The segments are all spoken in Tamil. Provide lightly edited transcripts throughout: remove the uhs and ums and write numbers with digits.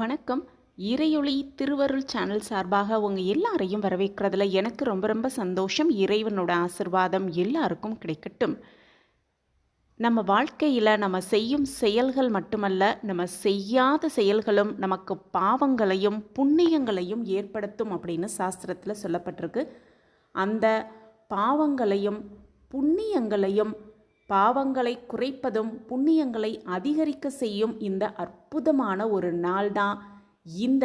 வணக்கம். இறையொளி திருவருள் சேனல் சார்பாக உங்கள் எல்லாரையும் வரவேற்கிறதுல எனக்கு ரொம்ப ரொம்ப சந்தோஷம். இறைவனோட ஆசிர்வாதம் எல்லாருக்கும் கிடைக்கட்டும். நம்ம வாழ்க்கையில் நம்ம செய்யும் செயல்கள் மட்டுமல்ல, நம்ம செய்யாத செயல்களும் நமக்கு பாவங்களையும் புண்ணியங்களையும் ஏற்படுத்தும் அப்படின்னு சாஸ்திரத்தில் சொல்லப்பட்டிருக்கு. அந்த பாவங்களையும் புண்ணியங்களையும் பாவங்களை குறைப்பதும் புண்ணியங்களை அதிகரிக்க செய்யும் இந்த அற்புதமான ஒரு நாள் தான் இந்த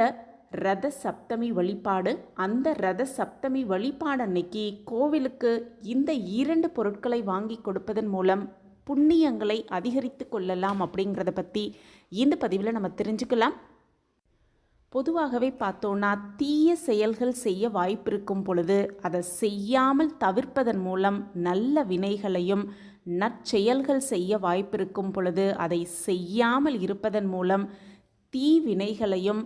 ரத சப்தமி வழிபாடு. அந்த ரத சப்தமி வழிபாடு அன்னைக்கு கோவிலுக்கு இந்த 2 பொருட்களை வாங்கி கொடுப்பதன் மூலம் புண்ணியங்களை அதிகரித்து கொள்ளலாம் அப்படிங்கிறத பற்றி இந்த பதிவில் நம்ம தெரிஞ்சுக்கலாம். பொதுவாகவே பார்த்தோன்னா தீய செயல்கள் செய்ய வாய்ப்பிருக்கும் பொழுது அதை செய்யாமல் தவிர்ப்பதன் மூலம் நல்ல வினைகளையும், நற்செயல்கள் செய்ய வாய்ப்பிருக்கும் பொழுது அதை செய்யாமல் இருப்பதன் மூலம் தீவினைகளையும்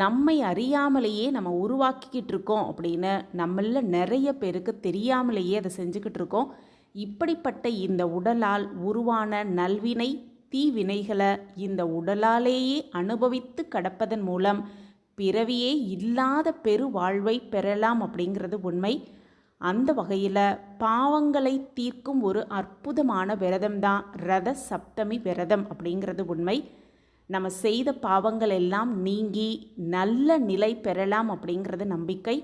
நம்மை அறியாமலேயே நம்ம உருவாக்கிக்கிட்டு இருக்கோம் அப்படின்னு நம்மள நிறைய பேருக்கு தெரியாமலேயே அதை செஞ்சுக்கிட்டு இருக்கோம். இப்படிப்பட்ட இந்த உடலால் உருவான நல்வினை தீவினைகளை இந்த உடலாலேயே அனுபவித்து கடப்பதன் மூலம் பிறவியே இல்லாத பெரு வாழ்வை பெறலாம் அப்படிங்கிறது உண்மை. அந்த வகையில் பாவங்களை தீர்க்கும் ஒரு அற்புதமான விரதம்தான் ரத சப்தமி விரதம் அப்படிங்கிறது உண்மை. நம்ம செய்த பாவங்கள் எல்லாம் நீங்கி நல்ல நிலை பெறலாம் அப்படிங்கிறது நம்பிக்கை.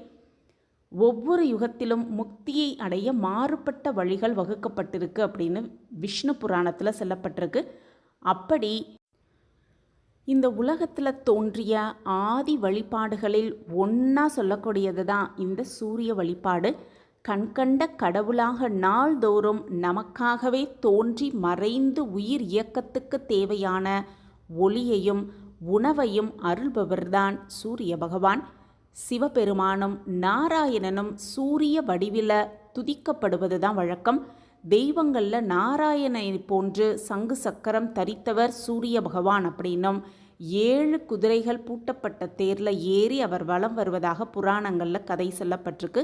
ஒவ்வொரு யுகத்திலும் முக்தியை அடைய மாறுபட்ட வழிகள் வகுக்கப்பட்டிருக்கு அப்படின்னு விஷ்ணு புராணத்தில் சொல்லப்பட்டிருக்கு. அப்படி இந்த உலகத்தில் தோன்றிய ஆதி வழிபாடுகளில் ஒன்றா சொல்லக்கூடியது தான் இந்த சூரிய வழிபாடு. கண்கண்ட கடவுளாக நாள்தோறும் நமக்காகவே தோன்றி மறைந்து உயிர் இயக்கத்துக்கு தேவையான ஒளியையும் உணவையும் அருள்பவர்தான் சூரிய பகவான். சிவபெருமானும் நாராயணனும் சூரிய வடிவில் துதிக்கப்படுவது தான் வழக்கம். தெய்வங்களில் நாராயணனை போன்று சங்கு சக்கரம் தரித்தவர் சூரிய பகவான் அப்படின்னும் 7 குதிரைகள் பூட்டப்பட்ட தேரில் ஏறி அவர் வலம் வருவதாக புராணங்களில் கதை சொல்லப்பட்டிருக்கு.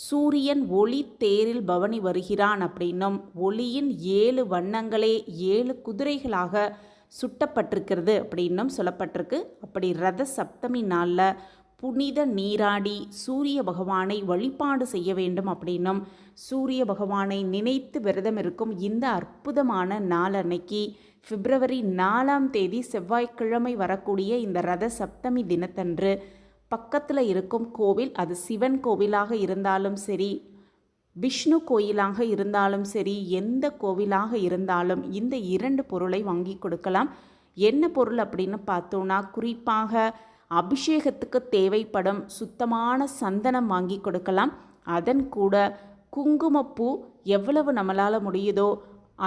சூரியன் ஒளி தேரில் பவனி வருகிறான் அப்படின்னும் ஒளியின் 7 வண்ணங்களே 7 குதிரைகளாக சுட்டப்பட்டிருக்கிறது அப்படின்னும் சொல்லப்பட்டிருக்கு. அப்படி ரத சப்தமி நாளில் புனித நீராடி சூரிய பகவானை வழிபாடு செய்ய வேண்டும் அப்படின்னும் சூரிய பகவானை நினைத்து விரதம் இருக்கும் இந்த அற்புதமான நாள் அன்னைக்கு பிப்ரவரி 4ஆம் தேதி செவ்வாய்க்கிழமை வரக்கூடிய இந்த ரத சப்தமி தினத்தன்று பக்கத்தில் இருக்கும் கோவில், அது சிவன் கோவிலாக இருந்தாலும் சரி, விஷ்ணு கோயிலாக இருந்தாலும் சரி, எந்த கோவிலாக இருந்தாலும் இந்த 2 பொருளை வாங்கி கொடுக்கலாம். என்ன பொருள் அப்படின்னு பார்த்தோன்னா, குறிப்பாக அபிஷேகத்துக்கு தேவைப்படும் சுத்தமான சந்தனம் வாங்கி கொடுக்கலாம். அதன் கூட குங்குமப்பூ எவ்வளவு நம்மளால் முடியுதோ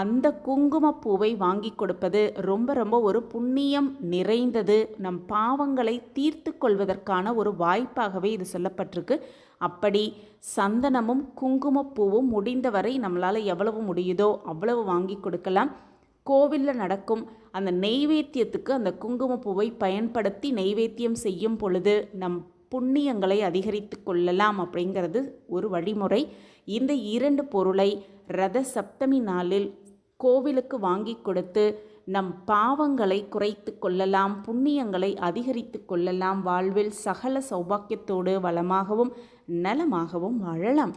அந்த குங்குமப்பூவை வாங்கி கொடுப்பது ரொம்ப ரொம்ப ஒரு புண்ணியம் நிறைந்தது. நம் பாவங்களை தீர்த்து கொள்வதற்கான ஒரு வாய்ப்பாகவே இது சொல்லப்பட்டிருக்கு. அப்படி சந்தனமும் குங்குமப்பூவும் முடிந்தவரை நம்மளால் எவ்வளவு முடியுதோ அவ்வளவு வாங்கி கொடுக்கலாம். கோவிலில் நடக்கும் அந்த நெய்வேத்தியத்துக்கு அந்த குங்குமப்பூவை பயன்படுத்தி நெய்வேத்தியம் செய்யும் பொழுது நம் புண்ணியங்களை அதிகரித்து கொள்ளலாம் அப்படிங்கிறது ஒரு வழிமுறை. இந்த 2 பொருளை ரத சப்தமி நாளில் கோவிலுக்கு வாங்கி கொடுத்து நம் பாவங்களை குறைத்து கொள்ளலாம், புண்ணியங்களை அதிகரித்து கொள்ளலாம், வாழ்வில் சகல சௌபாக்கியத்தோடு வளமாகவும் நலமாகவும் வாழலாம்.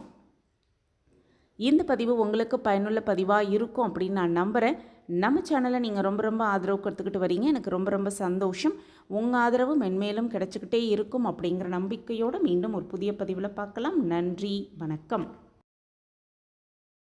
இந்த பதிவு உங்களுக்கு பயனுள்ள பதிவாக இருக்கும் அப்படின்னு நான் நம்புகிறேன். நம்ம சேனலை நீங்கள் ரொம்ப ரொம்ப ஆதரவு கொடுத்துக்கிட்டு வரீங்க. எனக்கு ரொம்ப ரொம்ப சந்தோஷம். உங்கள் ஆதரவு மென்மேலும் கிடைச்சிக்கிட்டே இருக்கும் அப்படிங்கிற நம்பிக்கையோடு மீண்டும் ஒரு புதிய பதிவில் பார்க்கலாம். நன்றி, வணக்கம்.